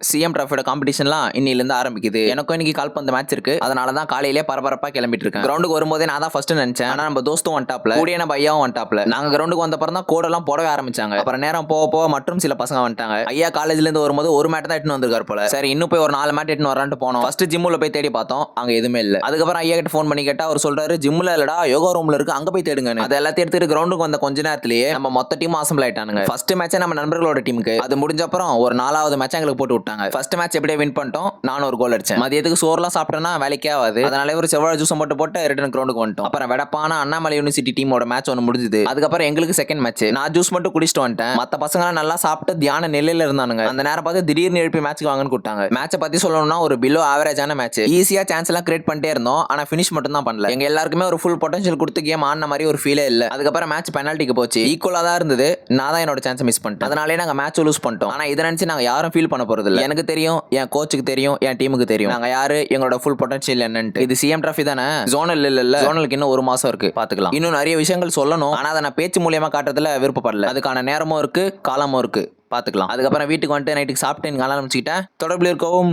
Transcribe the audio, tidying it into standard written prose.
CM டிராஃபியோட காம்படிஷன்லாம் இன்னிலிருந்து ஆரம்பிக்குது. எனக்கும் இன்னைக்கு கால்பந்து மேட்ச் இருக்கு. அதனால தான் காலையிலே பரபரப்பா கிளம்பிட்டு இருக்கேன். கிரவுண்டுக்கு வரும்போதே நான் தான் ஃபர்ஸ்ட் நினைச்சேன். ஆனா நம்ம தோஸ்தும் வந்துட்டாப்ல, கூடிய நம்ம ஐயாவும் வந்துட்டாப்ல. நாங்க கிரவுண்டுக்கு வந்த அப்புறம் தான் கோடெல்லாம் போடவே ஆரம்பிச்சாங்க. அப்புறம் நேரம் போக போக மற்றும் சில பசங்க வந்துட்டாங்க. ஐயா காலேஜ்ல இருந்து வரும்போது ஒரு மேட் தான் எட்டுன்னு வந்திருக்காரு போல. சரி இன்னும் போய் ஒரு 4 மேட் எட்டுன்னு வரான்ட்டு போனோம். ஃபர்ஸ்ட் ஜிம்முல போய் தேடி பார்த்தோம், அங்க எதுவுமே இல்ல. அதுக்கப்புறம் ஐயா கிட்ட ஃபோன் பண்ணி கேட்டா அவர் சொல்றாரு ஜிம்ல இல்லடா யோகா ரூம்ல இருக்கு, அங்க போய் தேடுங்க. அது எல்லாத்தையும் எடுத்துட்டு கிரவுண்டுக்கு வந்த கொஞ்ச நேரத்திலேயே நம்ம மொத்த டீம் அசம்பிள் ஆயிட்டானுங்க. ஃபர்ஸ்ட் மேட்சே நம்ம நண்பர்களோட டீமுக்கு. அது முடிஞ்ச அப்புறம் ஒரு 4வது மேட்ச் எங்களுக்கு போட்டு விட்டாங்க. ஃபர்ஸ்ட் மேட்ச் எப்படியே வின் பண்ணிட்டோம். நானும் ஒரு கோல் அடிச்சேன். மதியத்துக்கு சோறுலாம் சாப்பிட்டேன்னா வேலைக்கே ஆகாது. அதனால ஒரு செவ்வாழை ஜூஸ் மட்டும் போட்டு ரிட்டர்ன் கிரவுண்டுக்கு வந்துட்டோம். அப்புறம் வெடப்பான அண்ணாமலை யூனிவர்சிட்டி டீமோட மேட்ச் ஒன்று முடிஞ்சது. அதுக்கப்புறம் எங்களுக்கு செகண்ட் மேட்ச். நான் ஜூஸ் மட்டும் குடிச்சிட்டு வந்துட்டேன். மத்த பசங்க நல்லா சாப்பிட்டு தியான நிலையில இருந்தானுங்க. அந்த நேரம் பார்த்து திடீர்னு எழுப்பி மேட்ச்க்கு வாங்கன்னு கூட்டாங்க. மேட்சை பத்தி சொல்லணும்னா ஒரு பிலோ ஆவரேஜான மேட்ச். ஈஸியா சான்ஸ் எல்லாம் கிரியேட் பண்ணிட்டே இருந்தோம். ஆனா ஃபினிஷ் மட்டும் தான் பண்ணல. எங்க எல்லாருக்குமே ஒரு ஃபுல் பொட்டன்ஷியல் கொடுத்து கேம் ஆன மாதிரி ஒரு ஃபீலே இல்ல. அதுக்கப்புறம் மேட்ச் பெனால்ட்டிக்கு போச்சு. ஈக்குவலா தான் இருந்தது. நான் தான் என்னோட சான்ஸ் மிஸ் பண்ணிட்டேன். அதனாலே நாங்க மேட்ச் லூஸ் பண்ணிட்டோம். ஆனா இதை நினைச்சு நாங்க யாரும் ஃபீல் பண்ண போறது இல்ல. எனக்கு தெரியும், என் கோச்சுக்கு தெரியும், என் டீமுக்கு தெரியும் நாங்க யாரு, எங்களோட ஃபுல் பொட்டன்ஷியல் என்னன்னு. இது சிஎம் டிராஃபி தானே, ஜோனல் இல்ல. ஜோனலுக்கு இன்னும் 1 மாசம் இருக்கு, பாத்துக்கலாம். இன்னும் நிறைய விஷயங்கள் சொல்லணும். ஆனா அதை நான் பேச்சு மூலியமா காட்டுறதுல விருப்பப்படல. அதுக்கான நேரமும் இருக்கு, காலமும் இருக்கு, பாத்துக்கலாம். அதுக்கப்புறம் வீட்டுக்கு வந்துட்டு நைட்டுக்கு சாப்பிட்டு அலாரம் வச்சுக்கிட்டேன். தொடர்பில் இருக்கவும்.